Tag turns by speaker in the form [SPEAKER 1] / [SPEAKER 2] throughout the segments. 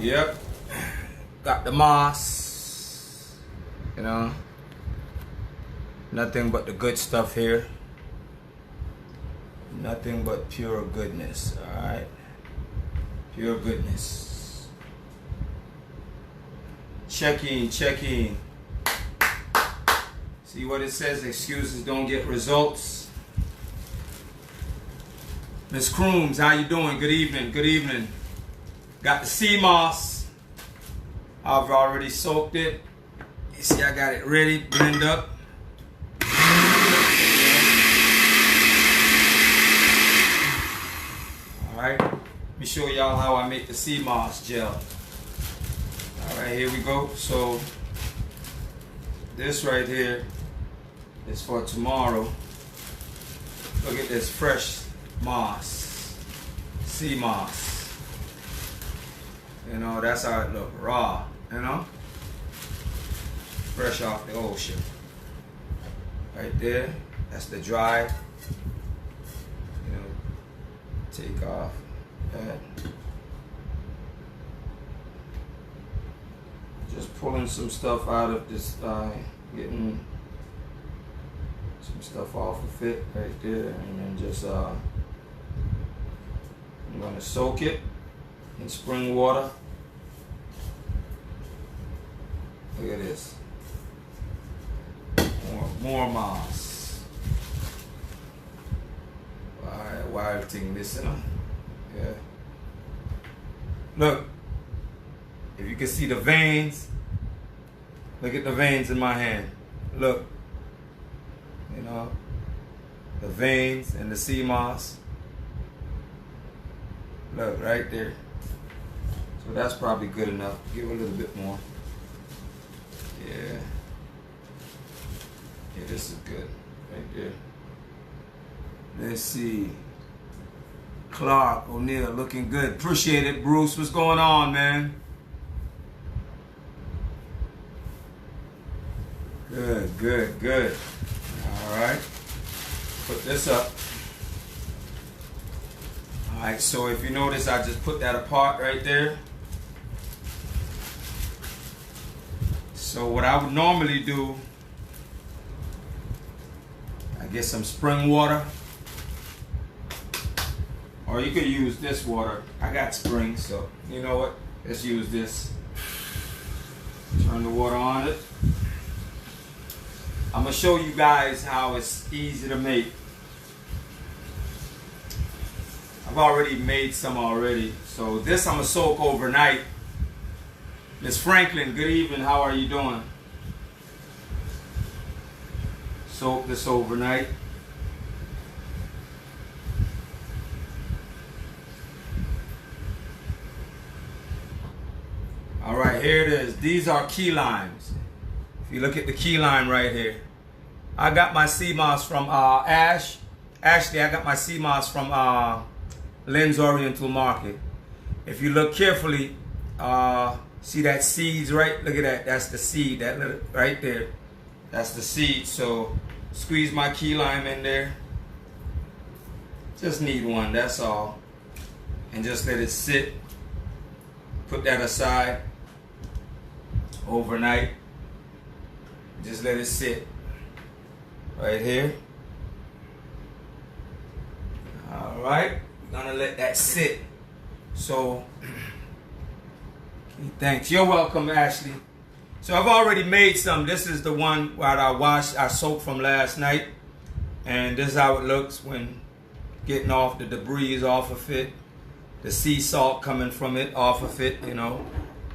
[SPEAKER 1] Yep. Got the moss. You know. Nothing but the good stuff here. Nothing but pure goodness. Alright. Pure goodness. Checking. See what it says? Excuses don't get results. Miss Crooms, how you doing? Good evening. Got the sea moss. I've already soaked it. You see, I got it ready, blend up. Alright, let me show y'all how I make the sea moss gel. Alright, here we go. So, this right here is for tomorrow. Look at this fresh moss, sea moss. You know, that's how it look, raw, you know? Fresh off the ocean. Right there, that's the dry. You know, take off that. Just pulling some stuff out of this, getting some stuff off of it right there, and then just I'm gonna soak it in spring water. Look at this. More moss. Alright, wild thing this, yeah. Look, if you can see the veins, look at the veins in my hand. Look, you know, the veins and the sea moss. Look, right there. So that's probably good enough. Give a little bit more. Yeah. Yeah, this is good. Right there. Let's see. Clark O'Neill looking good. Appreciate it, Bruce. What's going on, man? Good. Alright. Put this up. Alright, so if you notice, I just put that apart right there. So what I would normally do, I get some spring water. Or you could use this water. I got spring, so you know what? Let's use this. Turn the water on it. I'm going to show you guys how it's easy to make. I've already made some already. So this I'm going to soak overnight. Miss Franklin, good evening. How are you doing? Soak this overnight. All right, here it is. These are key limes. If you look at the key lime right here, I got my sea moss from Ash. Actually, I got my sea moss from Lynn's Oriental Market. If you look carefully, see that seeds, right? Look at that. That's the seed. That little right there. That's the seed. So squeeze my key lime in there. Just need one. That's all. And just let it sit. Put that aside overnight. Just let it sit right here. All right, we're gonna let that sit. So, thanks. You're welcome, Ashley. So I've already made some. This is the one that I soaked from last night, and this is how it looks when getting off the debris off of it, the sea salt coming from it off of it, you know,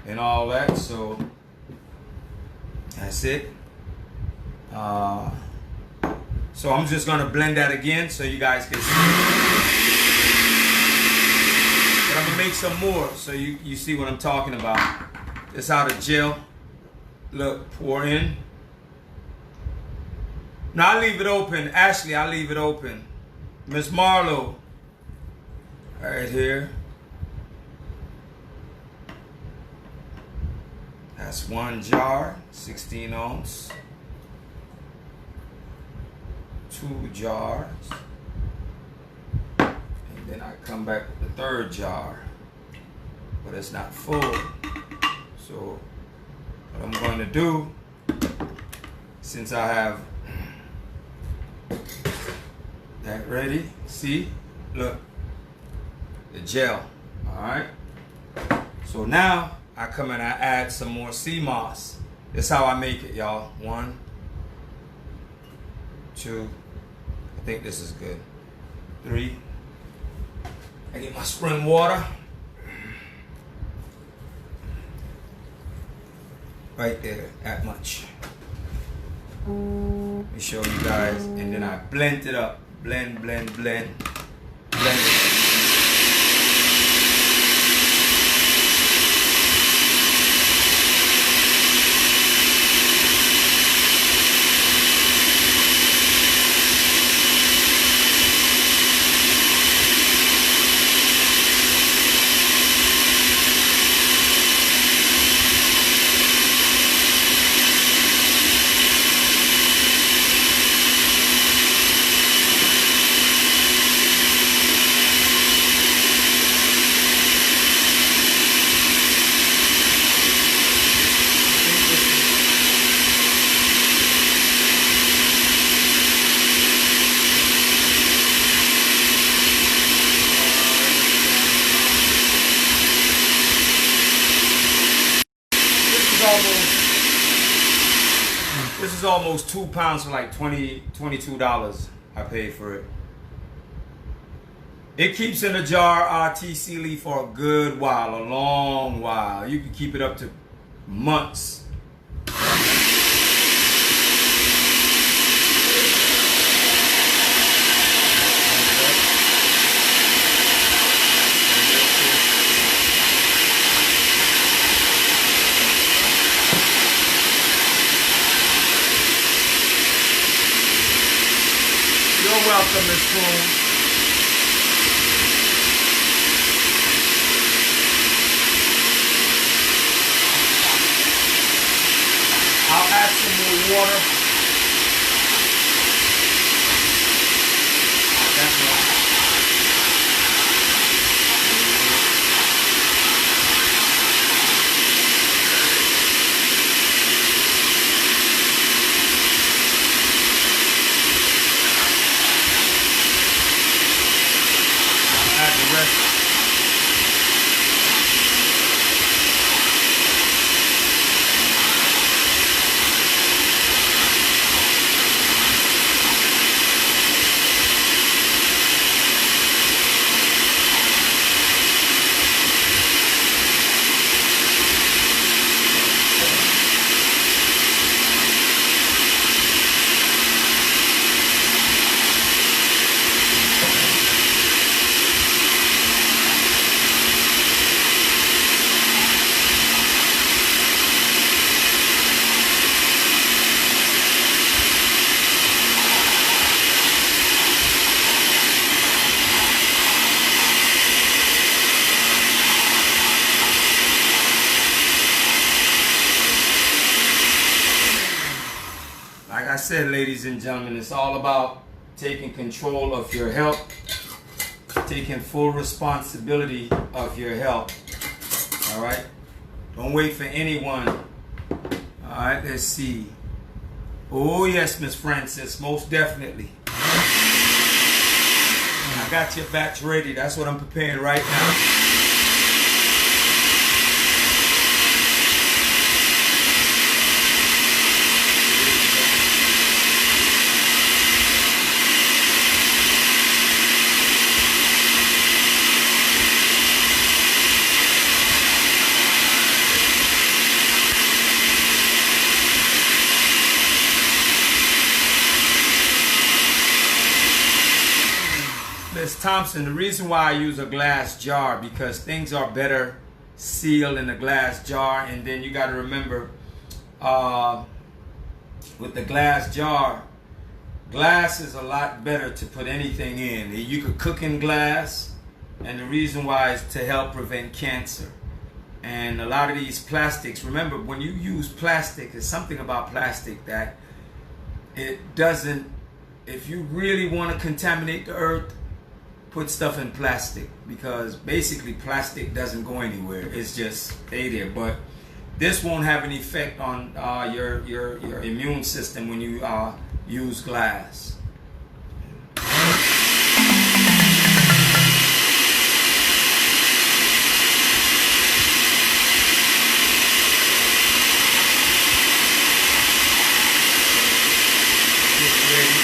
[SPEAKER 1] and all that. So that's it. So I'm just gonna blend that again so you guys can see. But I'm gonna make some more so you see what I'm talking about. This how the gel look, pour in. Now I leave it open. Ashley, I leave it open. Miss Marlowe, right here. That's one jar, 16 ounce. 2 jars. And then I come back with the third jar. But it's not full. So what I'm going to do, since I have that ready, see, look, the gel. All right. So now I come and I add some more sea moss. That's how I make it, y'all. 1, 2. I think this is good. 3. I get my spring water. Right there, that much. Let me show you guys. And then I blend it up. Blend, blend, blend. Blend it. This is almost 2 pounds for like $22 I paid for it. It keeps in a jar RTC for a good while, a long while. You can keep it up to months. You're welcome, Miss Coon. I'll add some more water. That's right. Add the rest. Like I said, ladies and gentlemen, it's all about taking control of your health, taking full responsibility of your health. All right? Don't wait for anyone. All right, let's see. Oh, yes, Miss Francis, most definitely. I got your batch ready. That's what I'm preparing right now. Miss Thompson, the reason why I use a glass jar, because things are better sealed in a glass jar. And then you got to remember, with the glass jar, glass is a lot better to put anything in. You could cook in glass, and the reason why is to help prevent cancer. And a lot of these plastics, remember, when you use plastic, there's something about plastic that it doesn't, if you really want to contaminate the earth, put stuff in plastic, because basically plastic doesn't go anywhere. It's just stay there. But this won't have an effect on your immune system when you use glass.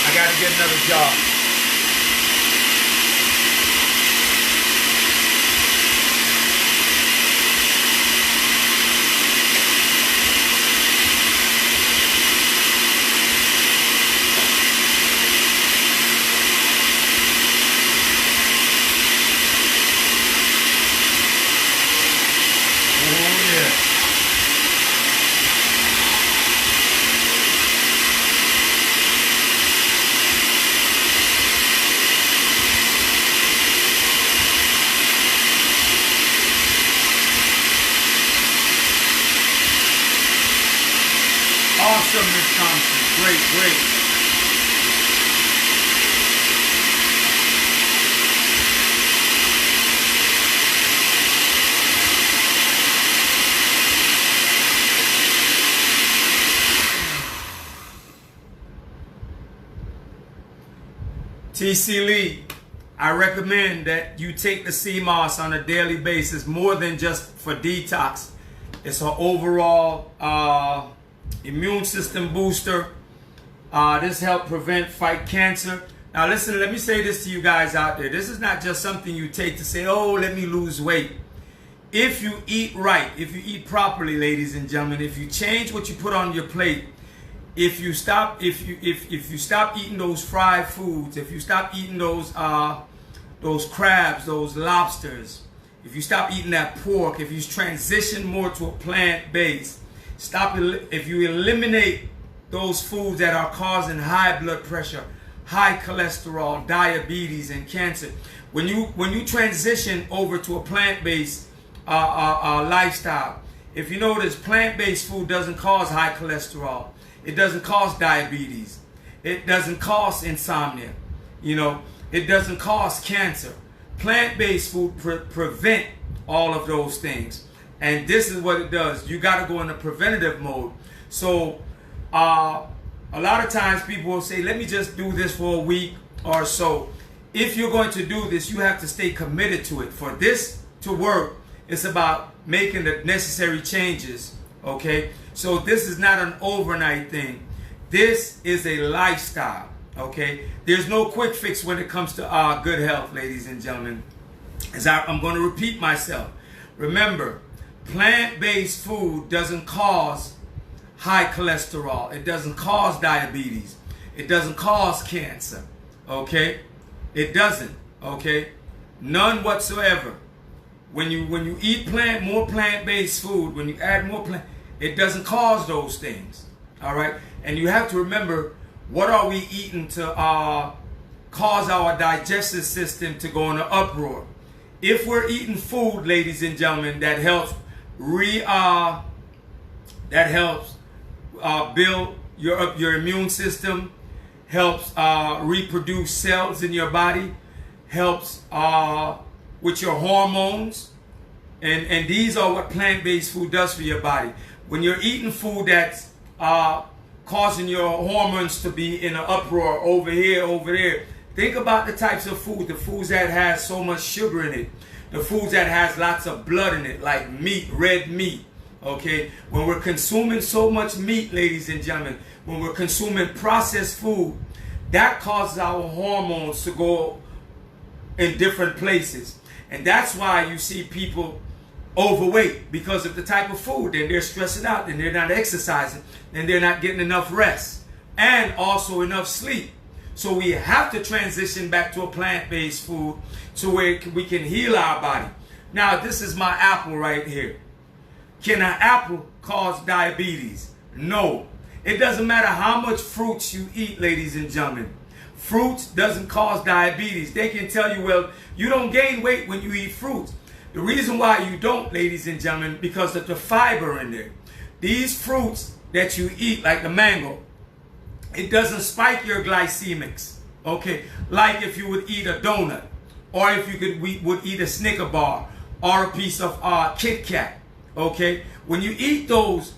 [SPEAKER 1] I gotta get another jar. Awesome, Miss Thompson. Great, great. TC Lee, I recommend that you take the sea moss on a daily basis, more than just for detox. It's an overall immune system booster. This helps fight cancer. Now listen, let me say this to you guys out there. This is not just something you take to say, oh, let me lose weight. If you eat right, if you eat properly, ladies and gentlemen, if you change what you put on your plate, if you stop eating those fried foods, if you stop eating those crabs, those lobsters, if you stop eating that pork, if you transition more to a plant base, if you eliminate those foods that are causing high blood pressure, high cholesterol, diabetes, and cancer, when you transition over to a plant-based lifestyle, if you notice, plant-based food doesn't cause high cholesterol, it doesn't cause diabetes, it doesn't cause insomnia, it doesn't cause cancer. Plant-based food prevent all of those things. And this is what it does. You got to go in a preventative mode. So a lot of times people will say, let me just do this for a week or so. If you're going to do this, you have to stay committed to it. For this to work, it's about making the necessary changes. Okay? So this is not an overnight thing. This is a lifestyle. Okay? There's no quick fix when it comes to good health, ladies and gentlemen. I'm going to repeat myself. Remember, plant-based food doesn't cause high cholesterol. It doesn't cause diabetes. It doesn't cause cancer. Okay? It doesn't. Okay? None whatsoever. When you eat more plant-based food, when you add more plant, it doesn't cause those things. All right? And you have to remember, what are we eating to cause our digestive system to go in an uproar? If we're eating food, ladies and gentlemen, that helps build your immune system, helps reproduce cells in your body, helps with your hormones, and these are what plant-based food does for your body. When you're eating food that's causing your hormones to be in an uproar over here, over there, think about the types of food, the foods that has so much sugar in it, the foods that has lots of blood in it, like meat, red meat. Okay, when we're consuming so much meat, ladies and gentlemen, when we're consuming processed food, that causes our hormones to go in different places. And that's why you see people overweight, because of the type of food. Then they're stressing out, then they're not exercising, and they're not getting enough rest and also enough sleep. So we have to transition back to a plant-based food so where we can heal our body. Now, this is my apple right here. Can an apple cause diabetes? No. It doesn't matter how much fruits you eat, ladies and gentlemen. Fruits doesn't cause diabetes. They can tell you, well, you don't gain weight when you eat fruits. The reason why you don't, ladies and gentlemen, because of the fiber in there. These fruits that you eat, like the mango, it doesn't spike your glycemics. Okay, like if you would eat a donut, or if you would eat a Snicker bar, or a piece of Kit Kat. Okay, when you eat those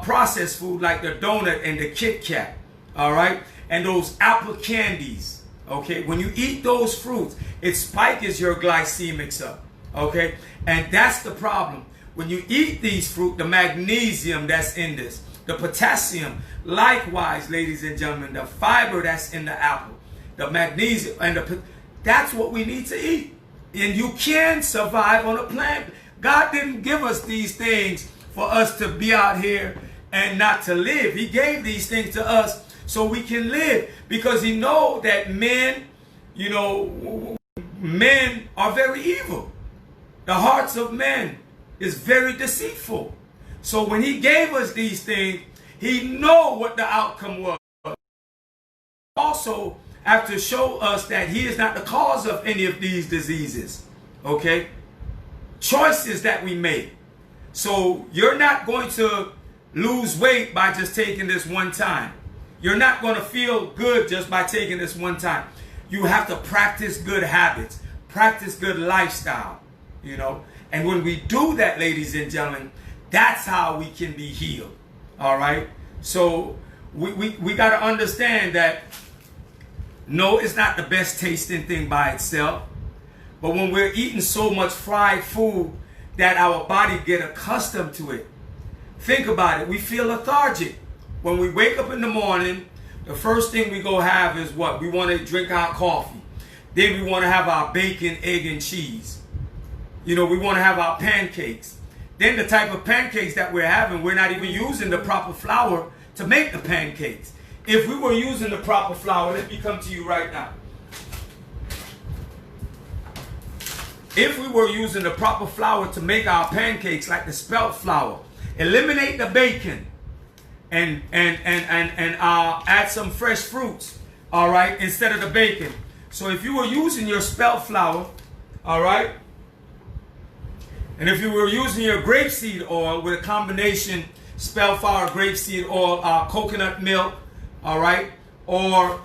[SPEAKER 1] processed food like the donut and the Kit Kat, all right, and those apple candies, okay, when you eat those fruits, it spikes your glycemics up, okay, and that's the problem. When you eat these fruit, the magnesium that's in this, the potassium, likewise, ladies and gentlemen, the fiber that's in the apple, the magnesium, and that's what we need to eat. And you can survive on a plant. God didn't give us these things for us to be out here and not to live. He gave these things to us so we can live, because he knows that men, you know, men are very evil. The hearts of men is very deceitful. So when he gave us these things, he know what the outcome was. Also have to show us that he is not the cause of any of these diseases. Okay? Choices that we make. So you're not going to lose weight by just taking this one time. You're not going to feel good just by taking this one time. You have to practice good habits, practice good lifestyle, you know. And when we do that, ladies and gentlemen, that's how we can be healed. All right. So we got to understand that no, it's not the best tasting thing by itself. But when we're eating so much fried food that our body get accustomed to it, think about it. We feel lethargic. When we wake up in the morning, the first thing we go have is what? We want to drink our coffee. Then we want to have our bacon, egg, and cheese. You know, we want to have our pancakes. Then the type of pancakes that we're having, we're not even using the proper flour to make the pancakes. If we were using the proper flour, let me come to you right now. If we were using the proper flour to make our pancakes, like the spelt flour, eliminate the bacon and add some fresh fruits, all right, instead of the bacon. So if you were using your spelt flour, all right, and if you were using your grapeseed oil with a combination spelt flour, grapeseed oil, coconut milk, all right, or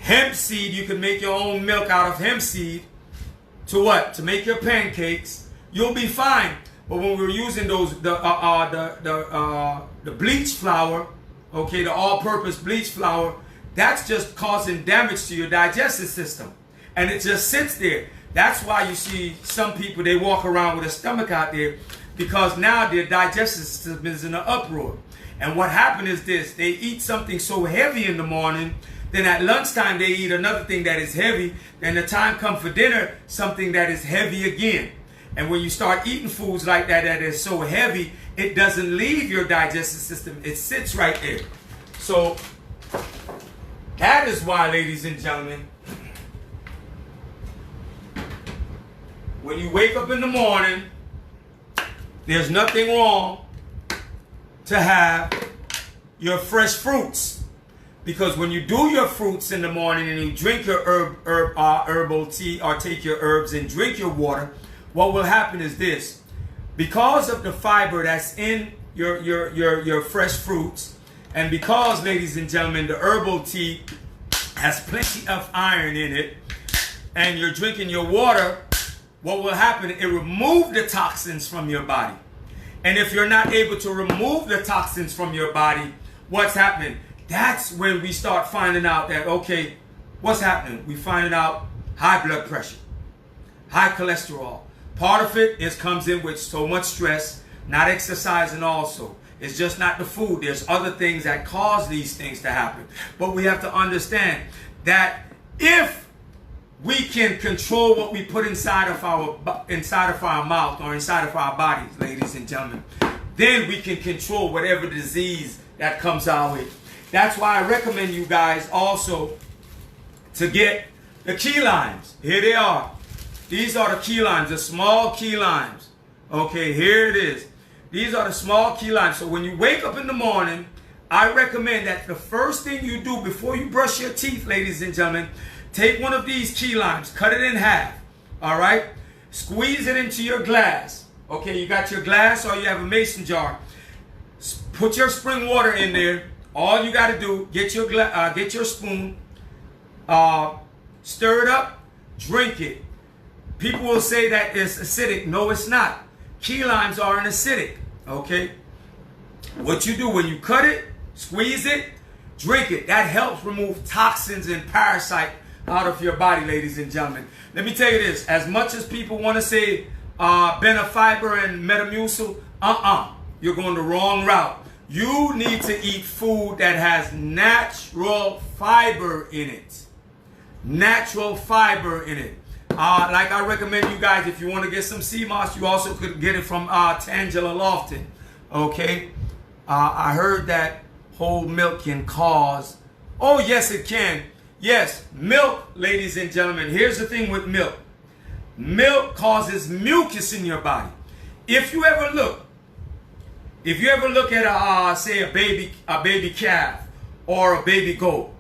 [SPEAKER 1] hemp seed, you can make your own milk out of hemp seed to what? To make your pancakes. You'll be fine. But when we're using those the bleach flour, okay, the all-purpose bleach flour, that's just causing damage to your digestive system, and it just sits there. That's why you see some people, they walk around with a stomach out there, because now their digestive system is in an uproar. And what happened is this: they eat something so heavy in the morning, then at lunchtime they eat another thing that is heavy, then the time comes for dinner, something that is heavy again. And when you start eating foods like that, that is so heavy, it doesn't leave your digestive system. It sits right there. So that is why, ladies and gentlemen, when you wake up in the morning, there's nothing wrong to have your fresh fruits. Because when you do your fruits in the morning and you drink your herbal tea, or take your herbs and drink your water, what will happen is this: because of the fiber that's in your fresh fruits, and because, ladies and gentlemen, the herbal tea has plenty of iron in it, and you're drinking your water, what will happen? It removes the toxins from your body. And if you're not able to remove the toxins from your body, what's happening? That's when we start finding out that, okay, what's happening? We finding out high blood pressure, high cholesterol. Part of it comes in with so much stress, not exercising also. It's just not the food. There's other things that cause these things to happen. But we have to understand that if we can control what we put inside of our mouth or inside of our bodies, ladies and gentlemen, then we can control whatever disease that comes our way. That's why I recommend you guys also to get the key limes. Here they are. These are the key limes, the small key limes. Okay, here it is. These are the small key limes. So when you wake up in the morning, I recommend that the first thing you do before you brush your teeth, ladies and gentlemen, take one of these key limes, cut it in half, all right? Squeeze it into your glass. Okay, you got your glass or you have a mason jar. Put your spring water in there. All you got to do, get your spoon, stir it up, drink it. People will say that it's acidic. No, it's not. Key limes are an acidic, okay? What you do when you cut it, squeeze it, drink it. That helps remove toxins and parasite out of your body, ladies and gentlemen. Let me tell you this. As much as people want to say Benefiber and Metamucil, you're going the wrong route. You need to eat food that has natural fiber in it. Natural fiber in it. Like I recommend you guys, if you want to get some sea moss, you also could get it from Tangela Lofton. Okay? I heard that whole milk can cause... Oh, yes, it can. Yes, milk, ladies and gentlemen. Here's the thing with milk. Milk causes mucus in your body. If you ever look at say a baby calf or a baby goat,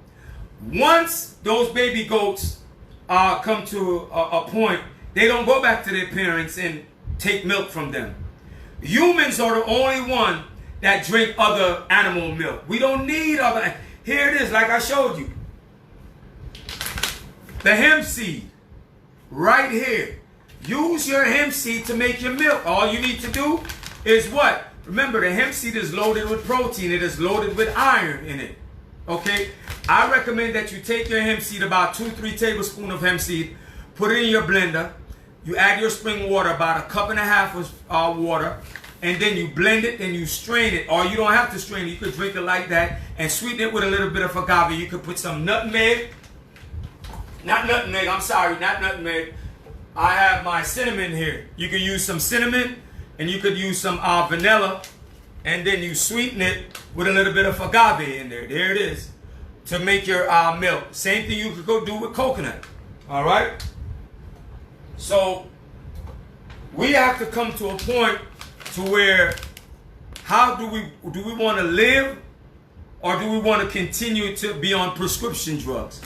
[SPEAKER 1] once those baby goats come to a point, they don't go back to their parents and take milk from them. Humans are the only one that drink other animal milk. We don't need other. Here it is, like I showed you. The hemp seed, right here. Use your hemp seed to make your milk. All you need to do is what? Remember, the hemp seed is loaded with protein. It is loaded with iron in it. Okay? I recommend that you take your hemp seed, about 2-3 tablespoons of hemp seed, put it in your blender. You add your spring water, about 1.5 cups of water, and then you blend it and you strain it. Or you don't have to strain it. You could drink it like that and sweeten it with a little bit of agave. You could put some nutmeg. Not nutmeg, I'm sorry, not nutmeg. I have my cinnamon here. You could use some cinnamon and you could use some vanilla, and then you sweeten it with a little bit of agave in there. There it is. To make your milk. Same thing you could go do with coconut. All right? So we have to come to a point to where, how do we want to live, or do we want to continue to be on prescription drugs?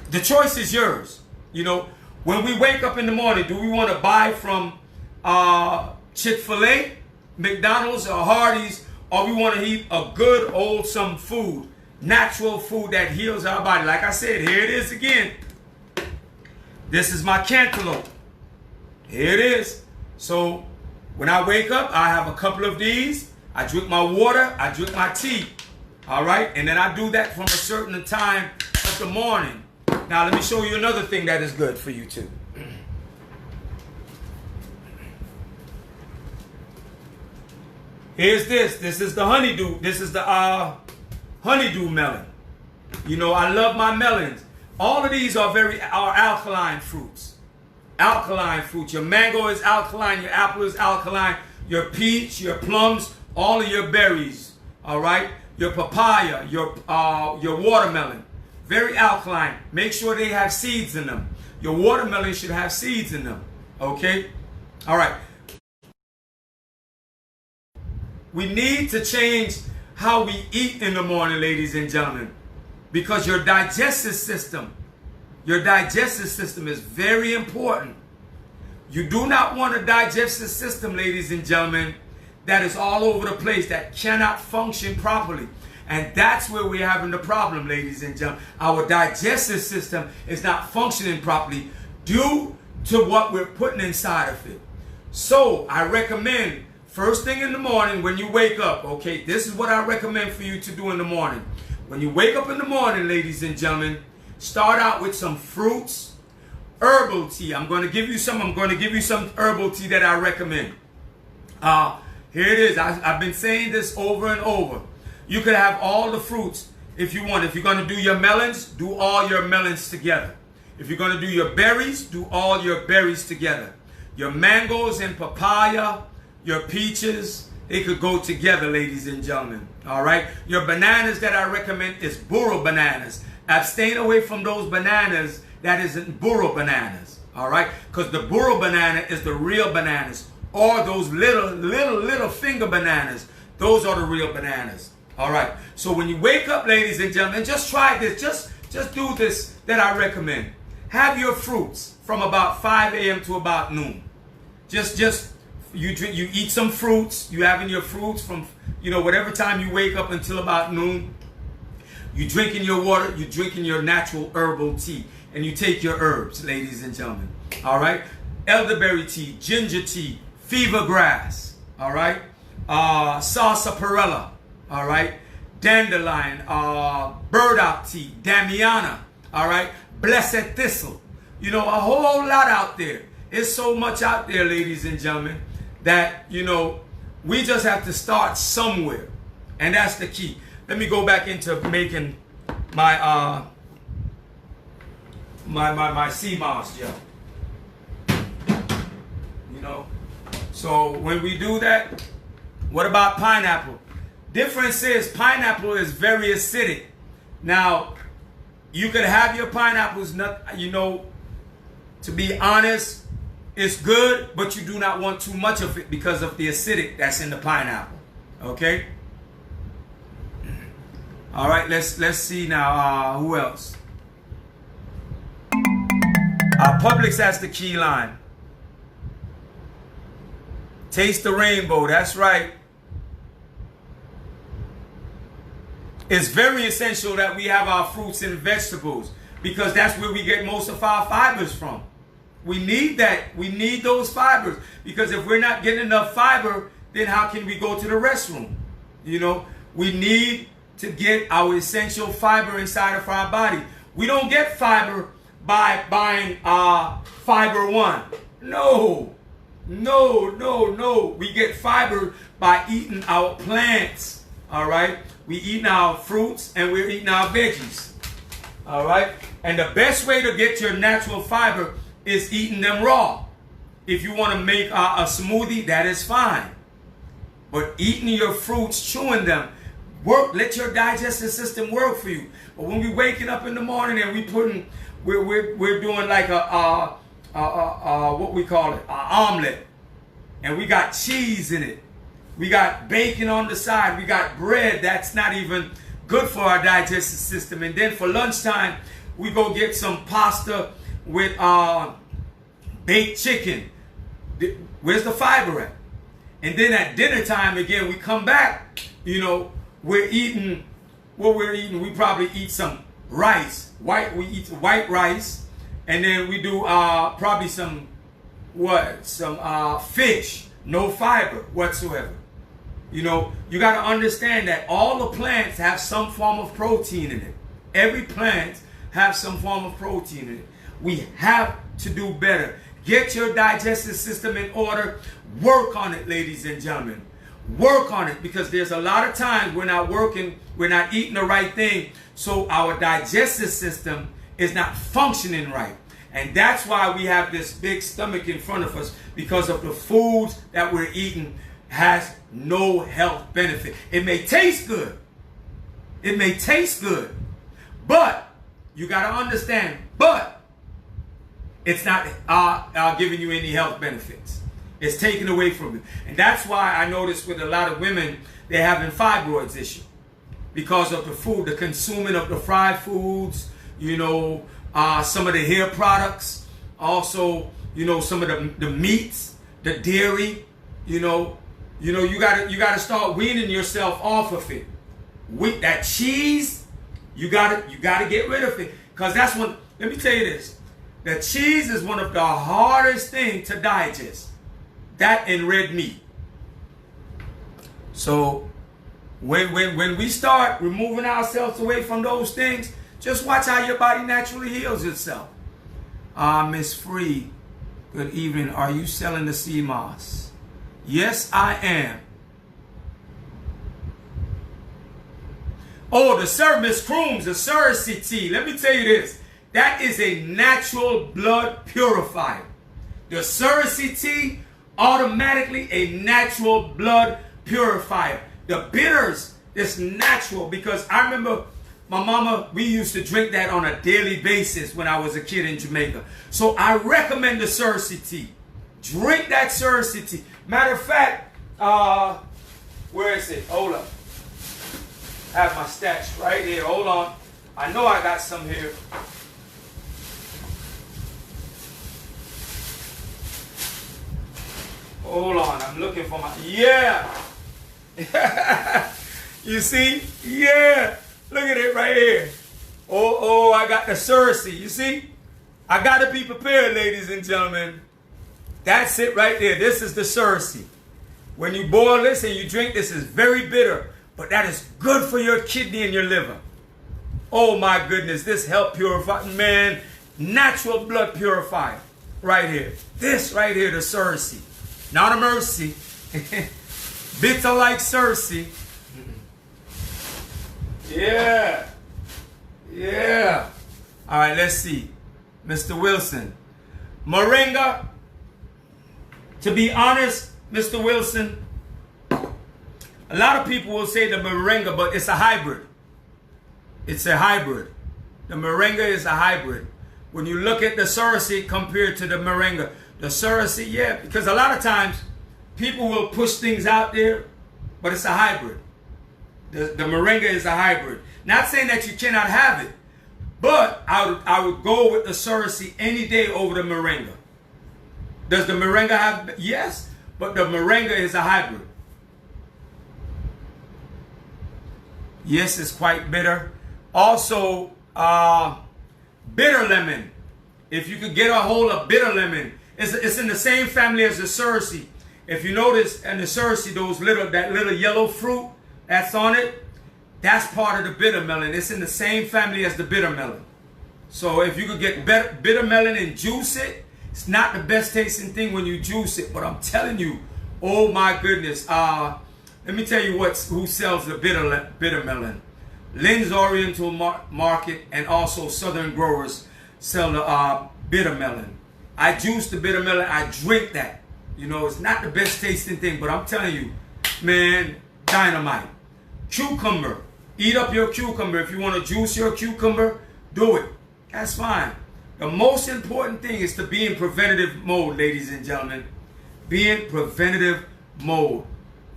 [SPEAKER 1] The choice is yours. You know, when we wake up in the morning, do we want to buy from Chick-fil-A, McDonald's, or Hardee's, or we want to eat a good, wholesome food, natural food that heals our body? Like I said, here it is again. This is my cantaloupe. Here it is. So when I wake up, I have a couple of these. I drink my water. I drink my tea. All right? And then I do that from a certain time of the morning. Now, let me show you another thing that is good for you, too. Here's this. This is the honeydew. This is the honeydew melon. You know, I love my melons. All of these are alkaline fruits. Alkaline fruits. Your mango is alkaline. Your apple is alkaline. Your peach, your plums, all of your berries. All right? Your papaya, your watermelon. Very alkaline. Make sure they have seeds in them. Your watermelon should have seeds in them. Okay? All right. We need to change how we eat in the morning, ladies and gentlemen, because your digestive system is very important. You do not want a digestive system, ladies and gentlemen, that is all over the place, that cannot function properly. And that's where we're having the problem, ladies and gentlemen. Our digestive system is not functioning properly due to what we're putting inside of it. So I recommend, first thing in the morning when you wake up, okay, this is what I recommend for you to do in the morning. When you wake up in the morning, ladies and gentlemen, start out with some fruits, herbal tea. I'm going to give you some herbal tea that I recommend. Here it is. I've been saying this over and over. You could have all the fruits if you want. If you're going to do your melons, do all your melons together. If you're going to do your berries, do all your berries together. Your mangoes and papaya, your peaches, they could go together, ladies and gentlemen. All right? Your bananas that I recommend is burro bananas. Abstain away from those bananas that isn't burro bananas. All right? Because the burro banana is the real bananas. Or those little finger bananas. Those are the real bananas. All right. So when you wake up, ladies and gentlemen, just try this. Just do this that I recommend. Have your fruits from about 5 a.m. to about noon. You eat some fruits. You having your fruits from, whatever time you wake up until about noon. You drinking your water. You drinking your natural herbal tea. And you take your herbs, ladies and gentlemen. All right. Elderberry tea, ginger tea, fever grass, all right, sarsaparilla, all right, dandelion, burdock tea, damiana, all right, blessed thistle. You know, a whole lot out there. It's so much out there, ladies and gentlemen, that, you know, we just have to start somewhere. And that's the key. Let me go back into making my my sea moss gel. You know, so when we do that, what about pineapple? Difference is pineapple is very acidic. Now, you could have your pineapples, not, you know, to be honest, it's good, but you do not want too much of it because of the acidic that's in the pineapple. Okay. All right, let's see now. Who else? Publix has the key lime. Taste the rainbow. That's right. It's very essential that we have our fruits and vegetables because that's where we get most of our fibers from. We need that. We need those fibers because if we're not getting enough fiber, then how can we go to the restroom? You know, we need to get our essential fiber inside of our body. We don't get fiber by buying Fiber One. No. We get fiber by eating our plants. All right. We eating our fruits and we're eating our veggies. All right. And the best way to get your natural fiber is eating them raw. If you want to make a smoothie, that is fine. But eating your fruits, chewing them, let your digestive system work for you. But when we waking up in the morning and we're doing like what we call it, an omelet, and we got cheese in it, we got bacon on the side, we got bread that's not even good for our digestive system, and then for lunchtime we go get some pasta with baked chicken. Where's the fiber at? And then at dinner time again we come back, you know, we're eating what we're eating. We probably eat some rice. We eat white rice, and then we do probably some fish. No fiber whatsoever. You know, you got to understand that all the plants have some form of protein in it. Every plant has some form of protein in it. We have to do better. Get your digestive system in order. Work on it, ladies and gentlemen. Work on it, because there's a lot of times we're not working, we're not eating the right thing, so our digestive system is not functioning right. And that's why we have this big stomach in front of us, because of the foods that we're eating has no health benefit. It may taste good. It may taste good. But you got to understand, but it's not giving you any health benefits. It's taken away from you. And that's why I notice with a lot of women, they're having fibroids issue. Because of the food, the consuming of the fried foods, you know, some of the hair products, also, you know, some of the meats, the dairy, you gotta start weaning yourself off of it. With that cheese, you gotta get rid of it. Because that's one, let me tell you this. The cheese is one of the hardest things to digest. That and red meat. So when we start removing ourselves away from those things, just watch how your body naturally heals itself. Miss Free, good evening. Are you selling the sea moss? Yes, I am. Oh, Miss Crooms, the Cersei tea. Let me tell you this. That is a natural blood purifier. The Cersei tea, automatically a natural blood purifier. The bitters is natural, because I remember my mama, we used to drink that on a daily basis when I was a kid in Jamaica. So I recommend the Cersei tea. Drink that Cersei tea. Matter of fact, where is it? Hold up. I have my stash right here. Hold on. I know I got some here. Hold on, I'm looking for my, yeah. You see? Yeah. Look at it right here. I got the Cersei. You see? I got to be prepared, ladies and gentlemen. That's it right there. This is the sursi. When you boil this and you drink this, is very bitter, but that is good for your kidney and your liver. Oh my goodness, this help purify, man, natural blood purifier right here. This right here, the sursi. Not a mercy. Bitter like sursi. Yeah. Yeah. All right, let's see. Mr. Wilson. Moringa. To be honest, Mr. Wilson, a lot of people will say the moringa, but it's a hybrid. It's a hybrid. The moringa is a hybrid. When you look at the sursi compared to the moringa, the sursi, yeah, because a lot of times people will push things out there, but it's a hybrid. The moringa is a hybrid. Not saying that you cannot have it, but I would go with the sursi any day over the moringa. Does the moringa have? Yes, but the moringa is a hybrid. Yes, it's quite bitter. Also, bitter lemon. If you could get a hold of bitter lemon, it's in the same family as the sursi. If you notice in the sursi, that little yellow fruit that's on it, that's part of the bitter melon. It's in the same family as the bitter melon. So if you could get bitter melon and juice it, it's not the best tasting thing when you juice it, but I'm telling you, oh my goodness. Let me tell you who sells the bitter melon. Lynn's Oriental Market and also Southern Growers sell the bitter melon. I juice the bitter melon. I drink that. You know, it's not the best tasting thing, but I'm telling you, man, dynamite. Cucumber. Eat up your cucumber. If you want to juice your cucumber, do it. That's fine. The most important thing is to be in preventative mode, ladies and gentlemen. Be in preventative mode.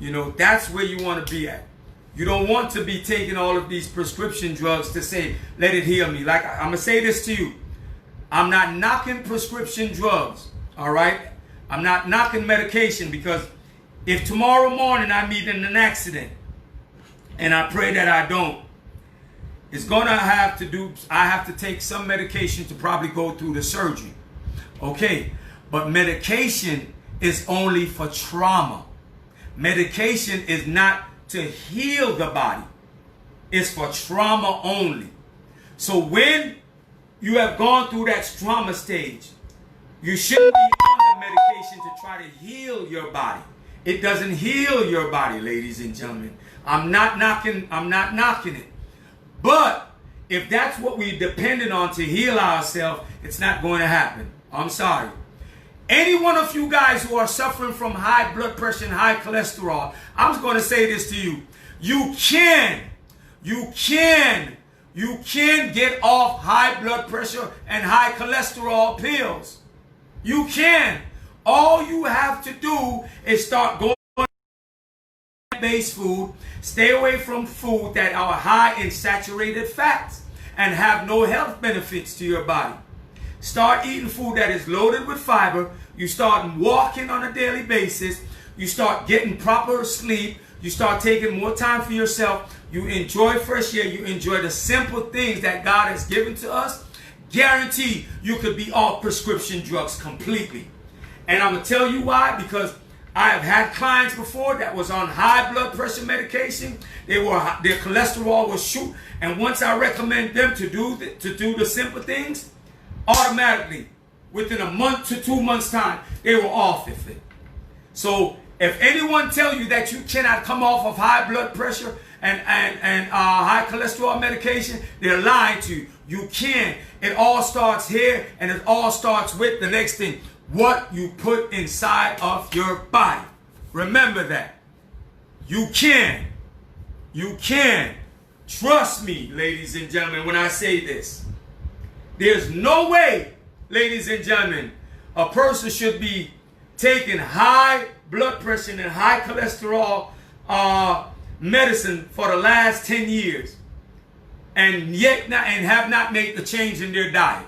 [SPEAKER 1] You know, that's where you want to be at. You don't want to be taking all of these prescription drugs to say, let it heal me. Like, I'm going to say this to you. I'm not knocking prescription drugs, all right? I'm not knocking medication, because if tomorrow morning I meet in an accident, and I pray that I don't, it's going to have to take some medication to probably go through the surgery. Okay, but medication is only for trauma. Medication is not to heal the body. It's for trauma only. So when you have gone through that trauma stage, you shouldn't be on the medication to try to heal your body. It doesn't heal your body, ladies and gentlemen. I'm not knocking it. But if that's what we're dependent on to heal ourselves, it's not going to happen. I'm sorry. Any one of you guys who are suffering from high blood pressure and high cholesterol, I'm going to say this to you. You can get off high blood pressure and high cholesterol pills. You can. All you have to do is start going plant-based food. Stay away from food that are high in saturated fats and have no health benefits to your body. Start eating food that is loaded with fiber. You start walking on a daily basis. You start getting proper sleep. You start taking more time for yourself. You enjoy fresh air. You enjoy the simple things that God has given to us. Guaranteed you could be off prescription drugs completely. And I'm going to tell you why. Because I have had clients before that was on high blood pressure medication. Their cholesterol was shoot. And once I recommend them to do the simple things, automatically, within a month to 2 months' time, they were off of it. So if anyone tell you that you cannot come off of high blood pressure and high cholesterol medication, they're lying to you. You can. It all starts here, and it all starts with the next thing. What you put inside of your body. Remember that. You can. You can. Trust me, ladies and gentlemen, when I say this. There's no way, ladies and gentlemen, a person should be taking high blood pressure and high cholesterol medicine for the last 10 years and have not made the change in their diet.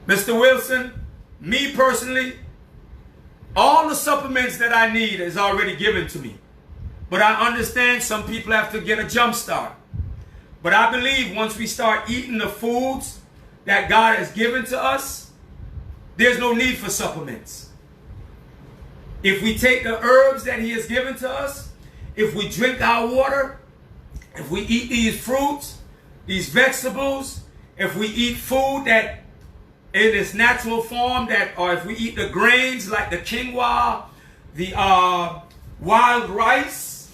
[SPEAKER 1] Mr. Wilson, me personally, all the supplements that I need is already given to me. But I understand some people have to get a jump start. But I believe once we start eating the foods that God has given to us, there's no need for supplements. If we take the herbs that he has given to us, if we drink our water, if we eat these fruits, these vegetables, if we eat food that in its natural form, or if we eat the grains like the quinoa, the wild rice.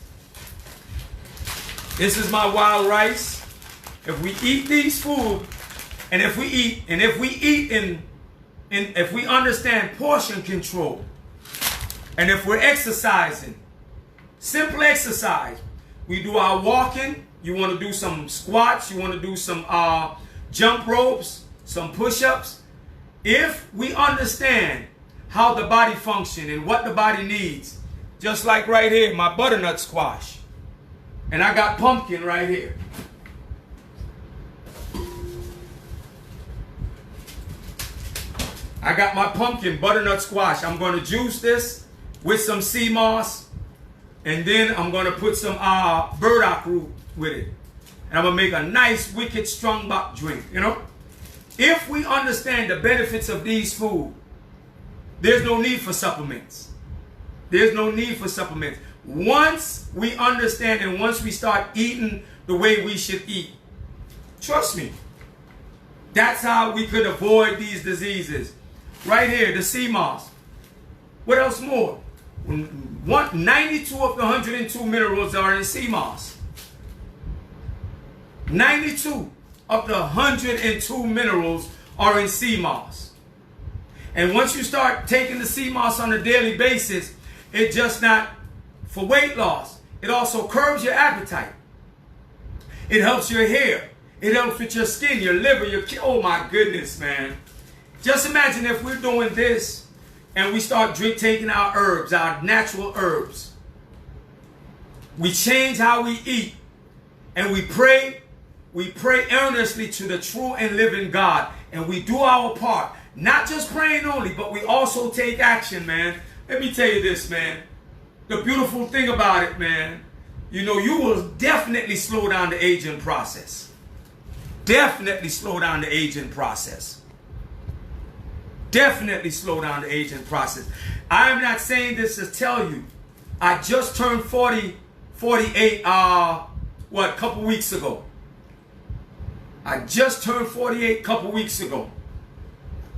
[SPEAKER 1] This is my wild rice. If we eat these food, and if we understand portion control, and if we're exercising, simple exercise, we do our walking. You want to do some squats, you want to do some jump ropes, some push-ups. If we understand how the body functions and what the body needs, just like right here, my butternut squash, and I got pumpkin right here. I got my pumpkin butternut squash. I'm going to juice this with some sea moss, and then I'm going to put some burdock root with it. And I'm going to make a nice, wicked, strong back drink, you know. If we understand the benefits of these food, there's no need for supplements. There's no need for supplements. Once we understand and once we start eating the way we should eat, trust me, that's how we could avoid these diseases. Right here, the sea moss. What else more? 92 of the 102 minerals are in sea moss. 92 of the 102 minerals are in sea moss. And once you start taking the sea moss on a daily basis, it's just not for weight loss. It also curbs your appetite. It helps your hair. It helps with your skin, your liver, oh my goodness, man. Just imagine if we're doing this and we start taking our herbs, our natural herbs. We change how we eat and we pray earnestly to the true and living God, and we do our part. Not just praying only, but we also take action, man. Let me tell you this, man. The beautiful thing about it, man, you know, you will definitely slow down the aging process. Definitely slow down the aging process. Definitely slow down the aging process. I'm not saying this to tell you. I just turned 48, a couple weeks ago. I just turned 48 a couple weeks ago.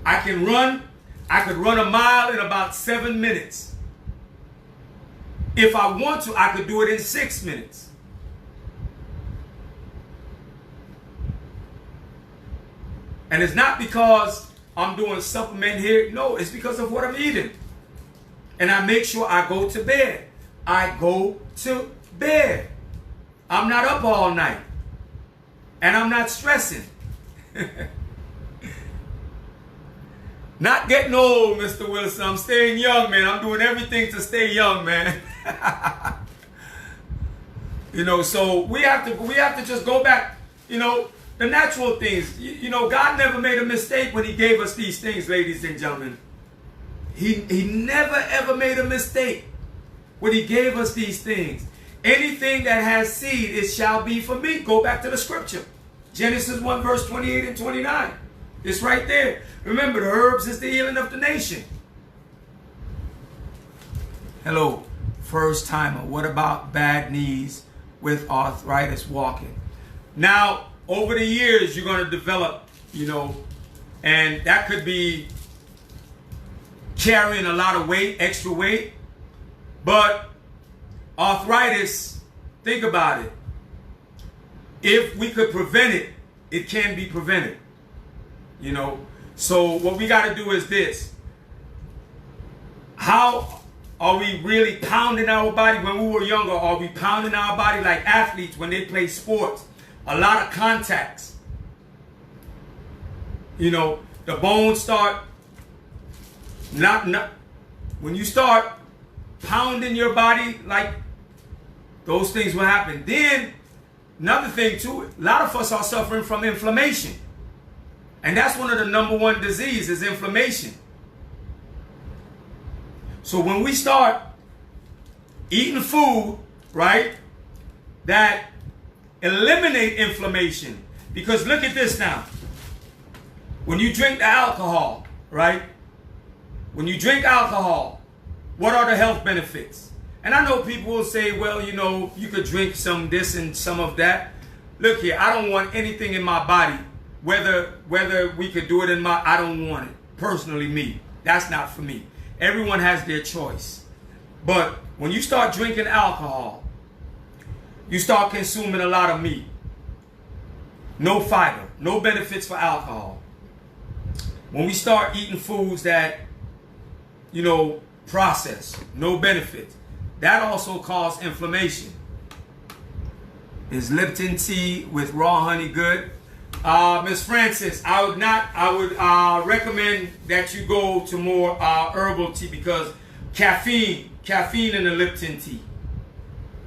[SPEAKER 1] I could run a mile in about 7 minutes. If I want to, I could do it in 6 minutes. And it's not because I'm doing supplement here. No, it's because of what I'm eating. And I make sure I go to bed. I go to bed. I'm not up all night. And I'm not stressing. Not getting old, Mr. Wilson. I'm staying young, man. I'm doing everything to stay young, man. You know, so we have to just go back, you know, the natural things. You know, God never made a mistake when he gave us these things, ladies and gentlemen. He never ever made a mistake when he gave us these things. Anything that has seed, it shall be for me. Go back to the scripture. Genesis 1 verse 28 and 29. It's right there. Remember, the herbs is the healing of the nation. Hello, first timer. What about bad knees with arthritis walking? Now, over the years, you're going to develop, you know, and that could be carrying a lot of weight, extra weight. But arthritis, think about it. If we could prevent it, it can be prevented. You know, so what we got to do is this. How are we really pounding our body? When we were younger, are we pounding our body like athletes when they play sports? A lot of contacts. You know, the bones start when you start pounding your body, like those things will happen. Then another thing too, a lot of us are suffering from inflammation. And that's one of the #1 diseases, is inflammation. So when we start eating food, right, that eliminate inflammation, because look at this now. When you drink the alcohol, right, When you drink alcohol, what are the health benefits? And I know people will say, well, you know, you could drink some this and some of that. Look here, I don't want anything in my body, whether we could do it in my, I don't want it. Personally, me. That's not for me. Everyone has their choice. But when you start drinking alcohol, you start consuming a lot of meat. No fiber, no benefits for alcohol. When we start eating foods that, you know, processed, no benefits, that also causes inflammation. Is Lipton tea with raw honey good? Miss Francis, I would recommend that you go to more herbal tea, because caffeine in the Lipton tea.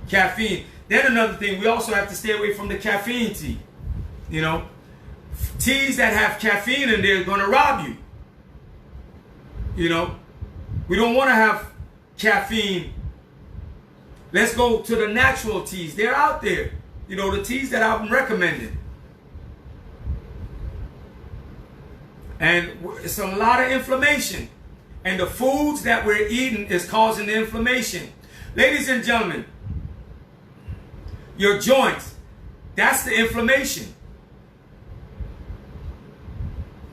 [SPEAKER 1] Caffeine. Then another thing, we also have to stay away from the caffeine tea. You know, teas that have caffeine in there are going to rob you. You know, we don't want to have caffeine. Let's go to the natural teas. They're out there. You know, the teas that I'm recommending. And it's a lot of inflammation. And the foods that we're eating is causing the inflammation. Ladies and gentlemen, your joints, that's the inflammation.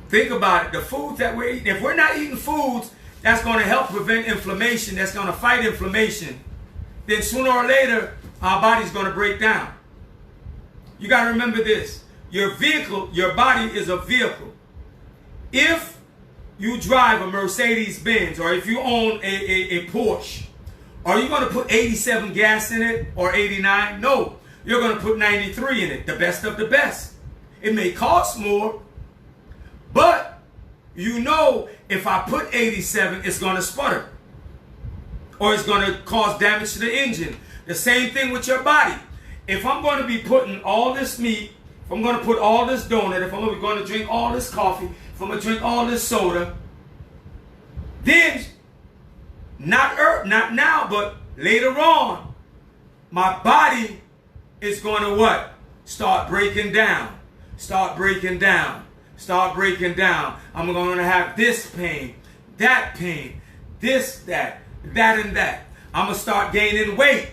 [SPEAKER 1] Think about it. The foods that we're eating, if we're not eating foods that's going to help prevent inflammation, that's going to fight inflammation, then sooner or later, our body's going to break down. You got to remember this. Your vehicle, your body is a vehicle. If you drive a Mercedes-Benz, or if you own a Porsche, are you going to put 87 gas in it or 89? No. You're going to put 93 in it, the best of the best. It may cost more, but you know if I put 87, it's going to sputter. Or it's going to cause damage to the engine. The same thing with your body. If I'm going to be putting all this meat, if I'm going to put all this donut, if I'm going to drink all this coffee, if I'm going to drink all this soda, then, not now, but later on, my body is going to what? Start breaking down. Start breaking down. Start breaking down. I'm going to have this pain, this, that, and that. I'm going to start gaining weight.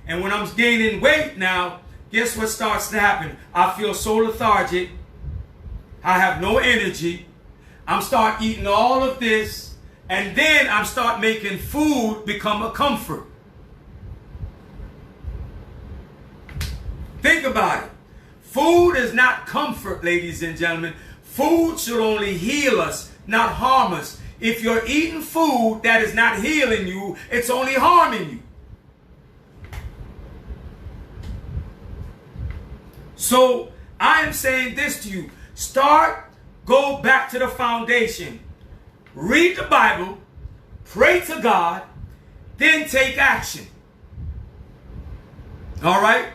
[SPEAKER 1] And when I'm gaining weight now, guess what starts to happen? I feel so lethargic. I have no energy. I'm start eating all of this. And then I'm start making food become a comfort. Think about it. Food is not comfort, ladies and gentlemen. Food should only heal us, not harm us. If you're eating food that is not healing you, it's only harming you. So I am saying this to you. Go back to the foundation. Read the Bible, pray to God, then take action. All right?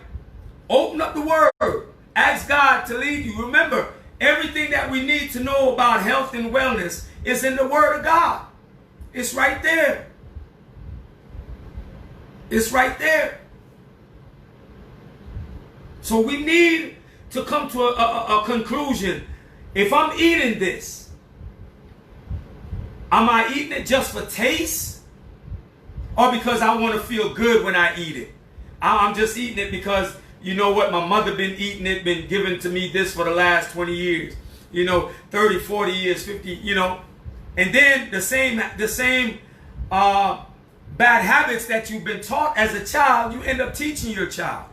[SPEAKER 1] Open up the Word. Ask God to lead you. Remember, everything that we need to know about health and wellness is in the Word of God. It's right there. It's right there. So we need to come to a conclusion. If I'm eating this, am I eating it just for taste? Or because I want to feel good when I eat it? I'm just eating it because, you know what, my mother been eating it, been giving to me this for the last 20 years. You know, 30, 40 years, 50, you know. And then the same bad habits that you've been taught as a child, you end up teaching your child.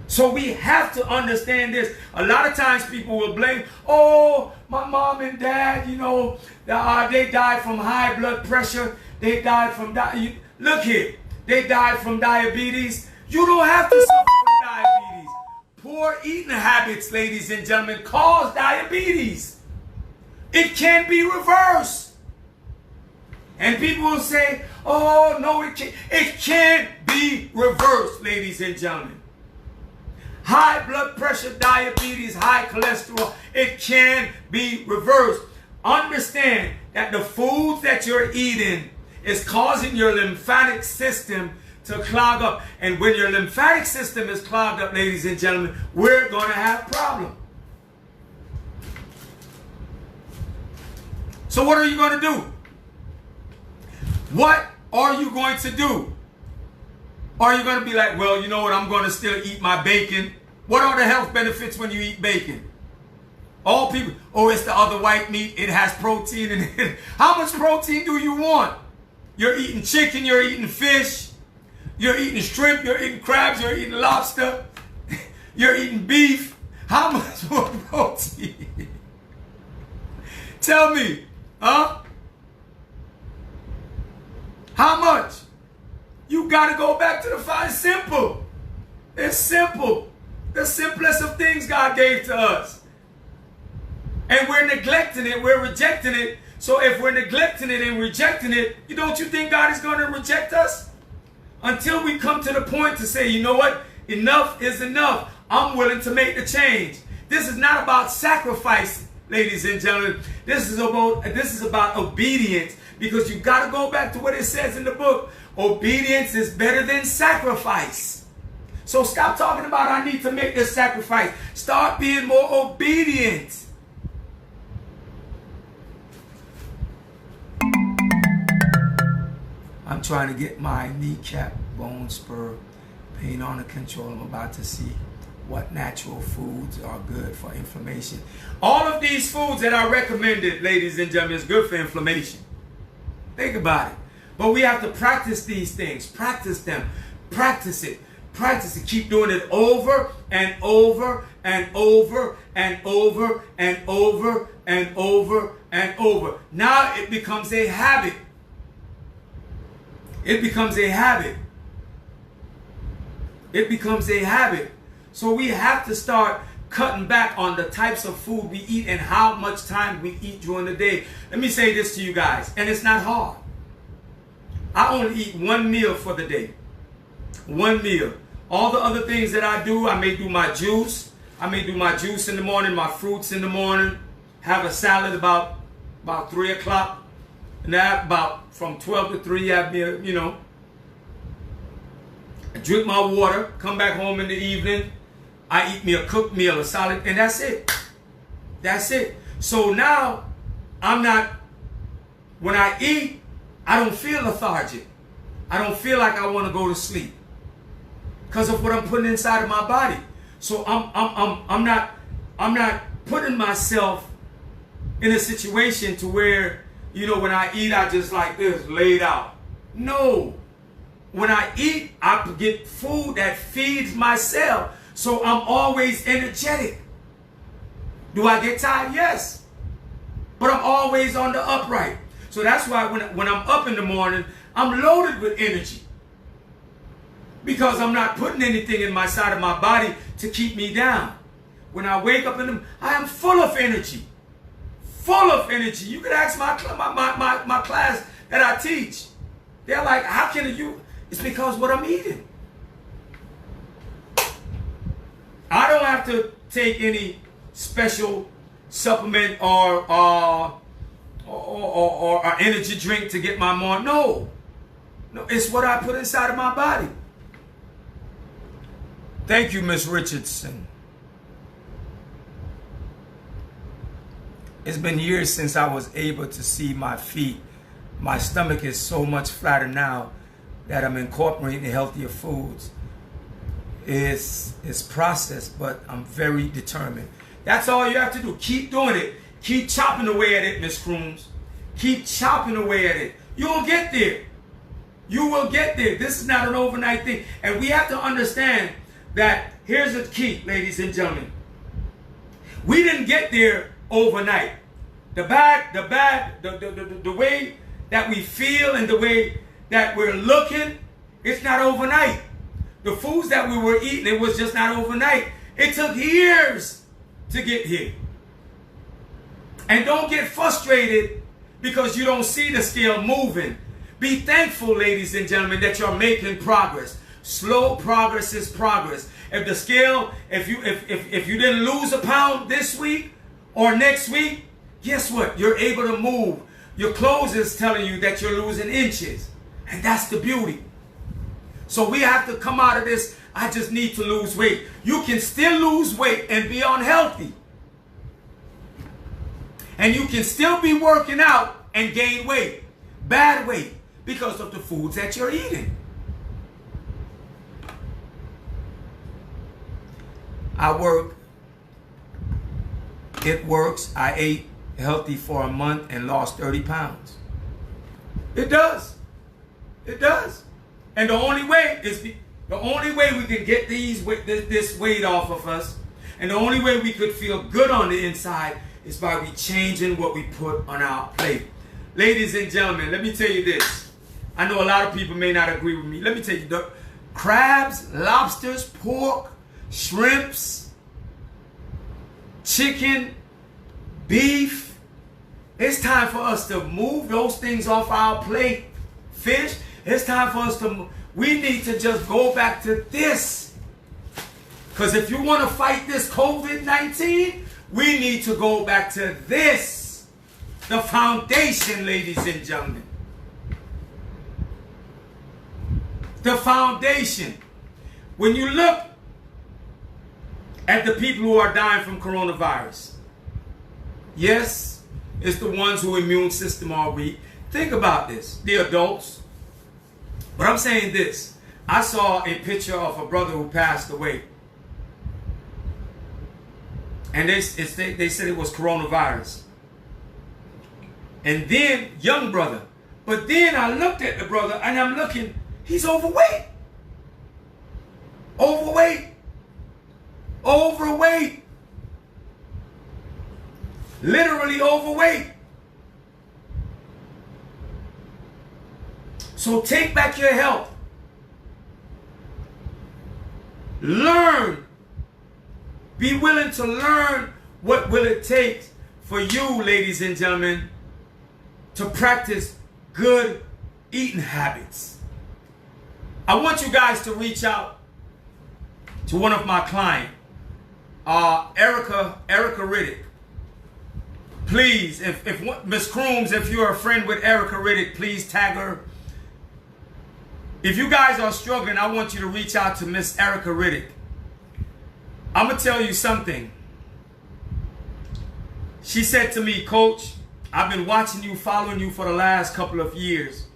[SPEAKER 1] So we have to understand this. A lot of times people will blame, oh, my mom and dad, you know, they died from high blood pressure. They died from, look here, they died from diabetes. You don't have to suffer from diabetes. Poor eating habits, ladies and gentlemen, cause diabetes. It can be reversed. And people will say, oh, no, it can't. It can't be reversed, ladies and gentlemen. High blood pressure, diabetes, high cholesterol, it can be reversed. Understand that the foods that you're eating is causing your lymphatic system to clog up. And when your lymphatic system is clogged up, ladies and gentlemen, we're going to have problems. So what are you going to do? What are you going to do? Are you going to be like, well, you know what, I'm going to still eat my bacon? What are the health benefits when you eat bacon? All people, oh, it's the other white meat. It has protein in it. How much protein do you want? You're eating chicken. You're eating fish. You're eating shrimp. You're eating crabs. You're eating lobster. You're eating beef. How much more protein? Tell me, huh? How much? You got to go back to the fine simple. It's simple. The simplest of things God gave to us. And we're neglecting it. We're rejecting it. So if we're neglecting it and rejecting it, don't you think God is going to reject us? Until we come to the point to say, you know what? Enough is enough. I'm willing to make the change. This is not about sacrifice, ladies and gentlemen. This is about obedience. Because you got to go back to what it says in the book. Obedience is better than sacrifice. So stop talking about I need to make this sacrifice. Start being more obedient. I'm trying to get my kneecap bone spur pain under control. I'm about to see what natural foods are good for inflammation. All of these foods that are recommended, ladies and gentlemen, is good for inflammation. Think about it. But we have to practice these things. Practice them. Practice it. Practice it. Keep doing it over and over and over and over and over and over and over. Now it becomes a habit. It becomes a habit. It becomes a habit. So we have to start cutting back on the types of food we eat and how much time we eat during the day. Let me say this to you guys, and it's not hard. I only eat one meal for the day. One meal. All the other things that I do, I may do my juice. I may do my juice in the morning, my fruits in the morning. Have a salad about 3 o'clock. And that about from 12 to 3, I have me, I drink my water, come back home in the evening. I eat me a cooked meal, a solid, and that's it. That's it. So now, when I eat, I don't feel lethargic. I don't feel like I want to go to sleep because of what I'm putting inside of my body. So I'm not putting myself in a situation to where, when I eat, I just like this, laid out. No. When I eat, I get food that feeds myself. So I'm always energetic. Do I get tired? Yes. But I'm always on the upright. So that's why when I'm up in the morning, I'm loaded with energy. Because I'm not putting anything in my side of my body to keep me down. When I wake up I am full of energy. Full of energy. You could ask my class that I teach. They're like, how can you? It's because what I'm eating. I don't have to take any special supplement or energy drink to get my morning. No, it's what I put inside of my body. Thank you, Miss Richardson. It's been years since I was able to see my feet. My stomach is so much flatter now that I'm incorporating healthier foods. It's processed, but I'm very determined. That's all you have to do. Keep doing it. Keep chopping away at it, Miss Crooms. Keep chopping away at it. You will get there. You will get there. This is not an overnight thing. And we have to understand that here's the key, ladies and gentlemen. We didn't get there overnight. The way that we feel and the way that we're looking, it's not overnight. The foods that we were eating, it was just not overnight. It took years to get here. And don't get frustrated because you don't see the scale moving. Be thankful, ladies and gentlemen, that you're making progress. Slow progress is progress. If the scale, if you didn't lose a pound this week or next week, guess what? You're able to move. Your clothes is telling you that you're losing inches. And that's the beauty. So we have to come out of this, I just need to lose weight. You can still lose weight and be unhealthy. And you can still be working out and gain weight, bad weight, because of the foods that you're eating. I work. It works. I ate healthy for a month and lost 30 pounds. It does. It does. And the only way we can get this weight off of us, and the only way we could feel good on the inside, is by we changing what we put on our plate. Ladies and gentlemen, let me tell you this. I know a lot of people may not agree with me. Let me tell you, the crabs, lobsters, pork, shrimps, chicken, beef. It's time for us to move those things off our plate. Fish. It's time for us to, we need to just go back to this. Because if you want to fight this COVID-19, we need to go back to this. The foundation, ladies and gentlemen. The foundation. When you look at the people who are dying from coronavirus, yes, it's the ones whose immune system are weak. Think about this. The adults. But I'm saying this. I saw a picture of a brother who passed away. And they said it was coronavirus. And then, young brother. But then I looked at the brother and I'm looking, he's overweight. Overweight. Overweight. Literally overweight. So take back your health. Learn. Be willing to learn what will it take for you, ladies and gentlemen, to practice good eating habits. I want you guys to reach out to one of my clients, Erica Riddick. Please, if Miss Crooms, if you're a friend with Erica Riddick, please tag her. If you guys are struggling, I want you to reach out to Miss Erica Riddick. I'm going to tell you something. She said to me, Coach, I've been watching you, following you for the last couple of years,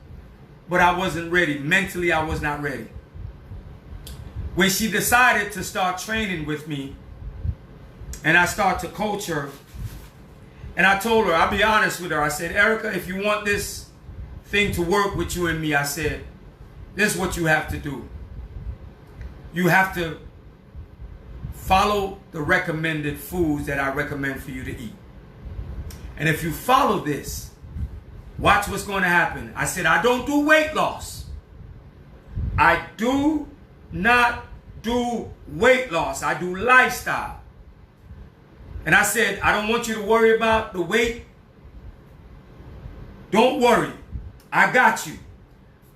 [SPEAKER 1] but I wasn't ready. Mentally, I was not ready. When she decided to start training with me, and I start to coach her, and I told her, I'll be honest with her, I said, Erica, if you want this thing to work with you and me, I said, this is what you have to do. You have to follow the recommended foods that I recommend for you to eat. And if you follow this, watch what's going to happen. I said, I don't do weight loss. I do not do weight loss. I do lifestyle. And I said, I don't want you to worry about the weight. Don't worry. I got you.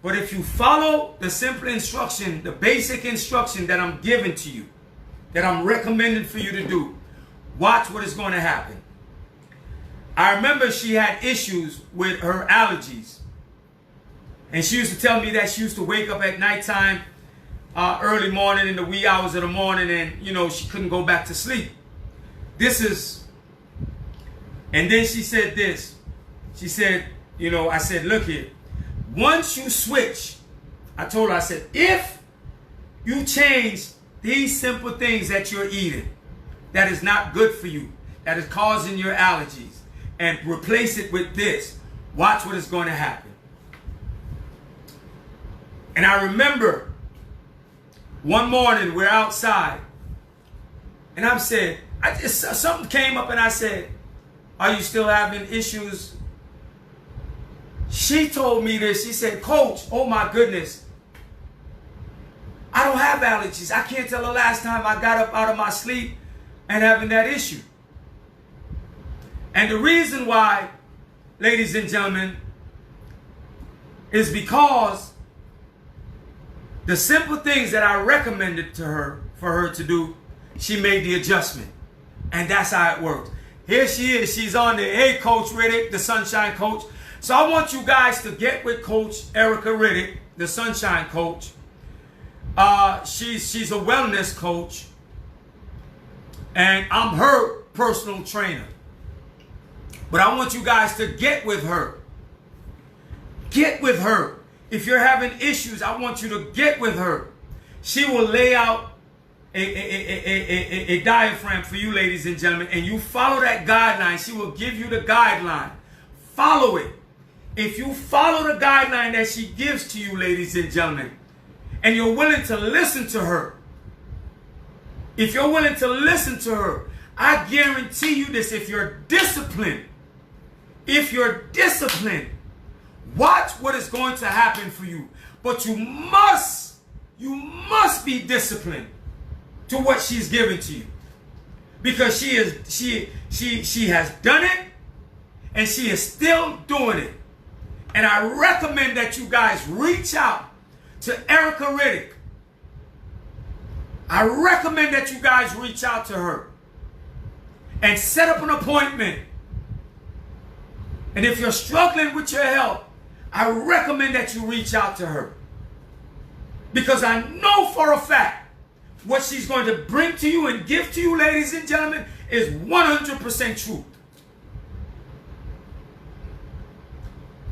[SPEAKER 1] But if you follow the simple instruction, the basic instruction that I'm giving to you, that I'm recommending for you to do, watch what is going to happen. I remember she had issues with her allergies. And she used to tell me that she used to wake up at nighttime, early morning, in the wee hours of the morning, and, you know, she couldn't go back to sleep. And then she said this. She said, you know, I said, look here. Once you switch, I told her, I said, if you change these simple things that you're eating, that is not good for you, that is causing your allergies, and replace it with this, watch what is going to happen. And I remember one morning we're outside, and I said, something came up and I said, are you still having issues? She told me this. She said, Coach, oh my goodness, I don't have allergies. I can't tell the last time I got up out of my sleep and having that issue. And the reason why, ladies and gentlemen, is because the simple things that I recommended to her, for her to do, she made the adjustment. And that's how it works. Here she is. She's on there. Hey, Coach Riddick, the Sunshine Coach. So I want you guys to get with Coach Erica Riddick, the Sunshine Coach. She's a wellness coach. And I'm her personal trainer. But I want you guys to get with her. Get with her. If you're having issues, I want you to get with her. She will lay out a diaphragm for you, ladies and gentlemen, and you follow that guideline. She will give you the guideline. Follow it. If you follow the guideline that she gives to you, ladies and gentlemen, and you're willing to listen to her, if you're willing to listen to her, I guarantee you this, if you're disciplined, watch what is going to happen for you. But you must be disciplined to what she's given to you. Because she has done it, and she is still doing it. And I recommend that you guys reach out to Erica Riddick. I recommend that you guys reach out to her and set up an appointment. And if you're struggling with your health, I recommend that you reach out to her. Because I know for a fact what she's going to bring to you and give to you, ladies and gentlemen, is 100% truth.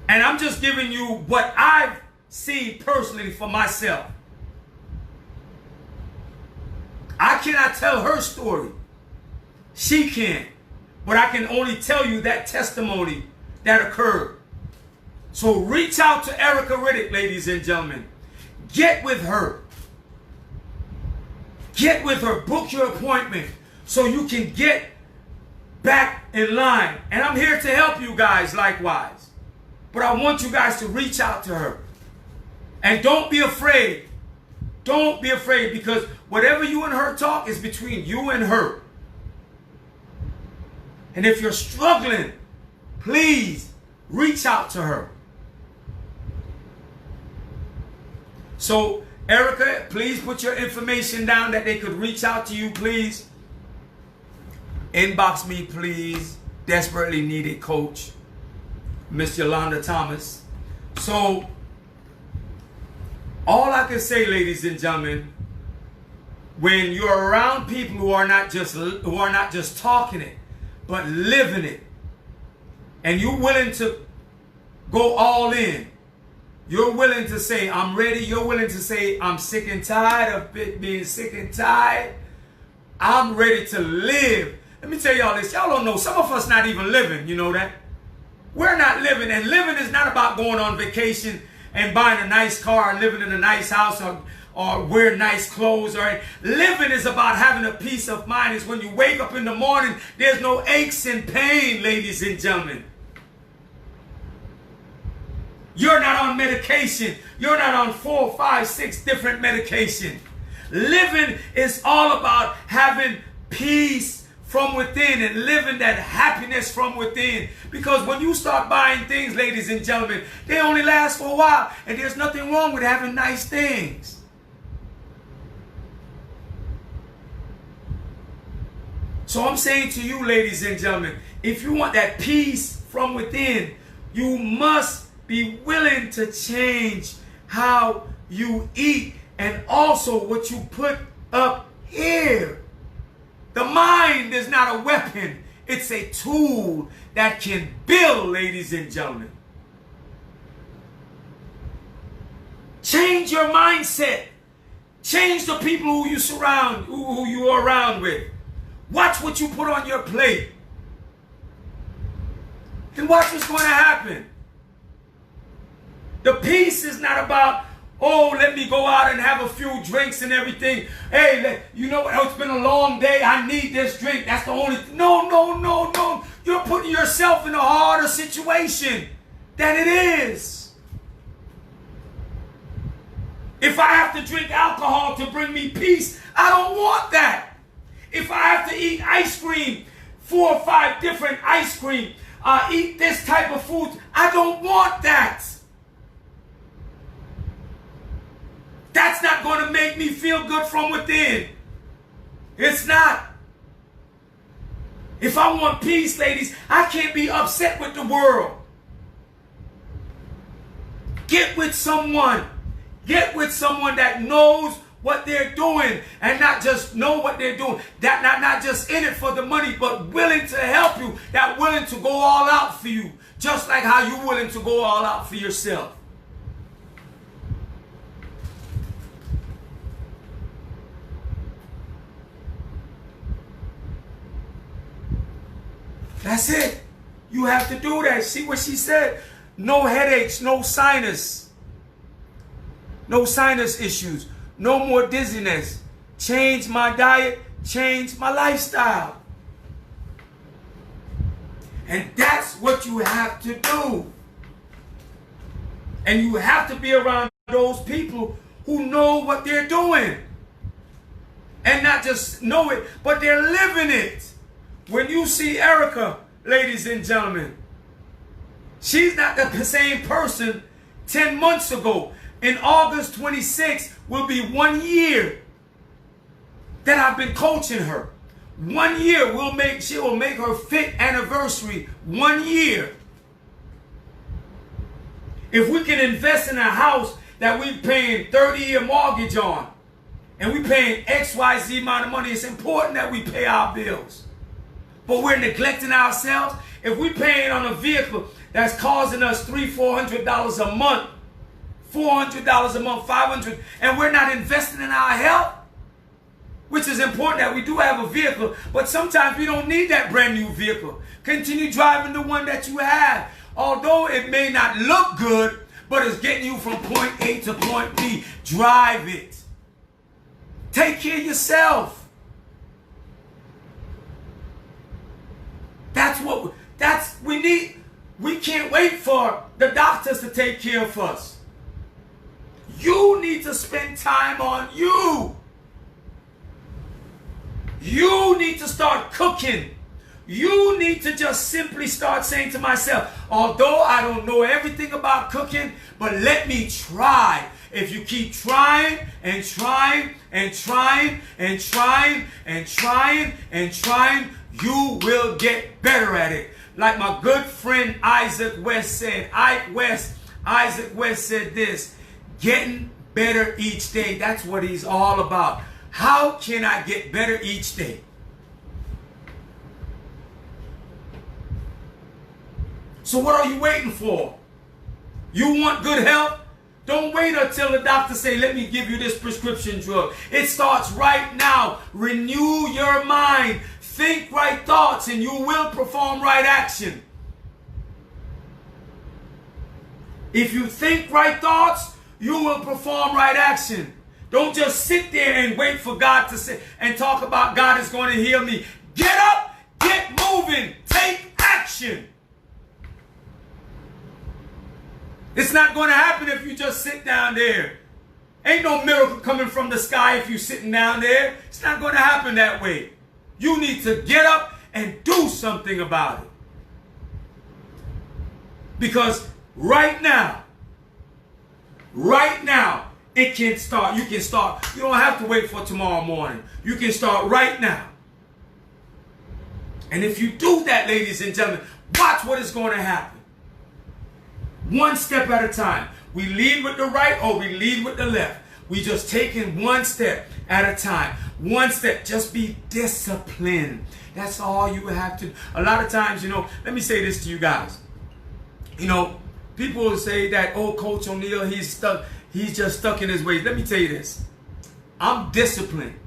[SPEAKER 1] And I'm just giving you what I've seen personally for myself. I cannot tell her story. She can. But I can only tell you that testimony that occurred. So reach out to Erica Riddick, ladies and gentlemen. Get with her. Get with her. Book your appointment so you can get back in line. And I'm here to help you guys likewise. But I want you guys to reach out to her. And don't be afraid. Don't be afraid, because whatever you and her talk is between you and her. And if you're struggling, please reach out to her. So, Erica, please put your information down that they could reach out to you, please. Inbox me, please. Desperately needed coach. Miss Yolanda Thomas. So, all I can say, ladies and gentlemen, when you're around people who are not just talking it, but living it, and you're willing to go all in, you're willing to say, I'm ready. You're willing to say, I'm sick and tired of being sick and tired. I'm ready to live. Let me tell y'all this. Y'all don't know. Some of us not even living. You know that? We're not living. And living is not about going on vacation and buying a nice car, or living in a nice house, or wear nice clothes. Or living is about having a peace of mind. It's when you wake up in the morning, there's no aches and pain, ladies and gentlemen. You're not on medication. You're not on 4, 5, 6 different medications. Living is all about having peace from within and living that happiness from within. Because when you start buying things, ladies and gentlemen, they only last for a while. And there's nothing wrong with having nice things. So I'm saying to you, ladies and gentlemen, if you want that peace from within, you must be willing to change how you eat and also what you put up here. The mind is not a weapon. It's a tool that can build, ladies and gentlemen. Change your mindset. Change the people who you are around with. Watch what you put on your plate. And watch what's going to happen. The peace is not about, oh, let me go out and have a few drinks and everything. Hey, you know, it's been a long day. I need this drink. That's the only thing. No, no, no, no. You're putting yourself in a harder situation than it is. If I have to drink alcohol to bring me peace, I don't want that. If I have to eat ice cream, 4 or 5 different ice cream, eat this type of food, I don't want that. That's not going to make me feel good from within. It's not. If I want peace, ladies, I can't be upset with the world. Get with someone. Get with someone that knows what they're doing and not just know what they're doing. That not just in it for the money, but willing to help you. That willing to go all out for you. Just like how you're willing to go all out for yourself. That's it. You have to do that. See what she said? No headaches, no sinus. No sinus issues. No more dizziness. Change my diet. Change my lifestyle. And that's what you have to do. And you have to be around those people who know what they're doing. And not just know it, but they're living it. When you see Erica, ladies and gentlemen, she's not the same person 10 months ago. In August 26th will be 1 year that I've been coaching her. 1 year she will make her 5th anniversary. 1 year. If we can invest in a house that we're paying 30-year mortgage on, and we're paying XYZ amount of money, it's important that we pay our bills. But we're neglecting ourselves. If we're paying on a vehicle that's causing us $300-400 a month, $400 a month, $500, and we're not investing in our health, which is important that we do have a vehicle, but sometimes we don't need that brand new vehicle. Continue driving the one that you have. Although it may not look good, but it's getting you from point A to point B. Drive it. Take care of yourself. We need. We can't wait for the doctors to take care of us. You need to spend time on you. You need to start cooking. You need to just simply start saying to myself, although I don't know everything about cooking, but let me try. If you keep trying and trying and trying and trying and trying and trying, you will get better at it. Like my good friend Isaac West said, Isaac West said this, getting better each day. That's what he's all about. How can I get better each day? So what are you waiting for? You want good health? Don't wait until the doctor say, let me give you this prescription drug. It starts right now. Renew your mind. Think right thoughts and you will perform right action. If you think right thoughts, you will perform right action. Don't just sit there and wait for God to say and talk about God is going to heal me. Get up, get moving, take action. It's not going to happen if you just sit down there. Ain't no miracle coming from the sky if you're sitting down there. It's not going to happen that way. You need to get up and do something about it. Because right now, it can start. You can start. You don't have to wait for tomorrow morning. You can start right now. And if you do that, ladies and gentlemen, watch what is going to happen. One step at a time. We lead with the right or we lead with the left. We just taking one step at a time. One step. Just be disciplined. That's all you have to. A lot of times, let me say this to you guys. People will say that, oh, Coach O'Neal, he's just stuck in his ways. Let me tell you this. I'm disciplined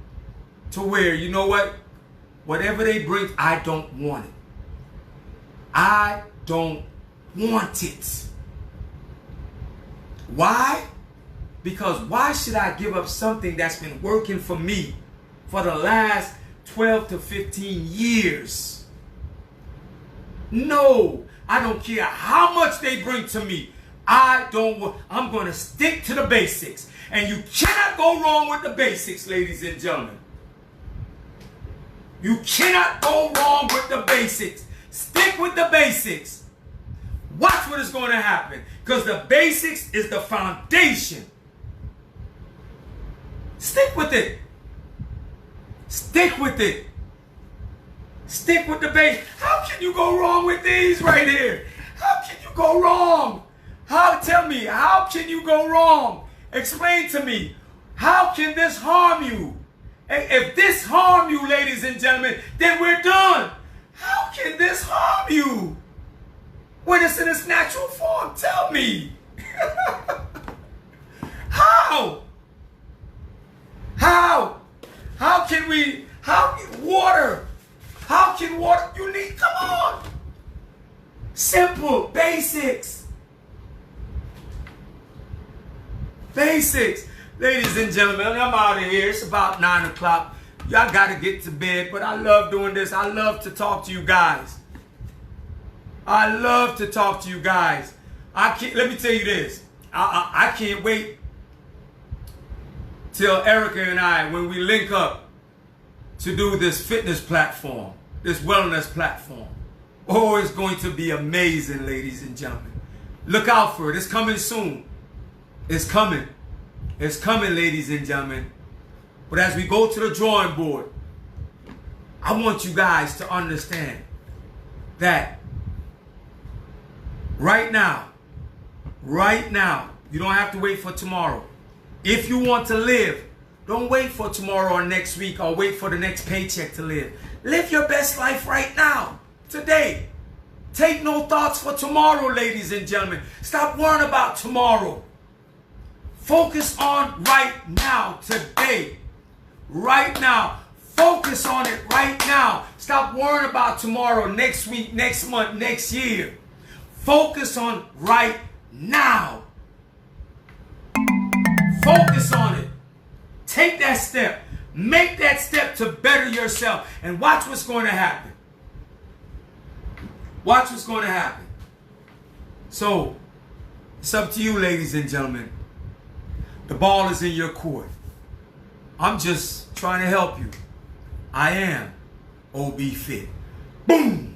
[SPEAKER 1] to where, you know what? Whatever they bring, I don't want it. I don't want it. Why? Because why should I give up something that's been working for me for the last 12 to 15 years? No, I don't care how much they bring to me. I'm going to stick to the basics. And you cannot go wrong with the basics, ladies and gentlemen. You cannot go wrong with the basics. Stick with the basics. Watch what is going to happen. Because the basics is the foundation. Stick with it. Stick with it. Stick with the basics. How can you go wrong with these right here? How can you go wrong? Tell me, how can you go wrong? Explain to me. How can this harm you? If this harm you, ladies and gentlemen, then we're done. How can this harm you when it's in its natural form? Tell me. How? How can we, water? How can water, you need, come on. Simple, basics. Basics. Ladies and gentlemen, I'm out of here. It's about 9 o'clock. Y'all got to get to bed, but I love doing this. I love to talk to you guys. I love to talk to you guys. Let me tell you this. I can't wait till Erica and I, when we link up to do this fitness platform, this wellness platform. Oh, it's going to be amazing, ladies and gentlemen. Look out for it. It's coming soon. It's coming. It's coming, ladies and gentlemen. But as we go to the drawing board, I want you guys to understand that right now, you don't have to wait for tomorrow. If you want to live, don't wait for tomorrow or next week or wait for the next paycheck to live. Live your best life right now, today. Take no thoughts for tomorrow, ladies and gentlemen. Stop worrying about tomorrow. Focus on right now, today. Right now. Focus on it right now. Stop worrying about tomorrow, next week, next month, next year. Focus on right now. Focus on it. Take that step. Make that step to better yourself. And watch what's going to happen. Watch what's going to happen. So, it's up to you, ladies and gentlemen. The ball is in your court. I'm just trying to help you. I am OB Fit. Boom!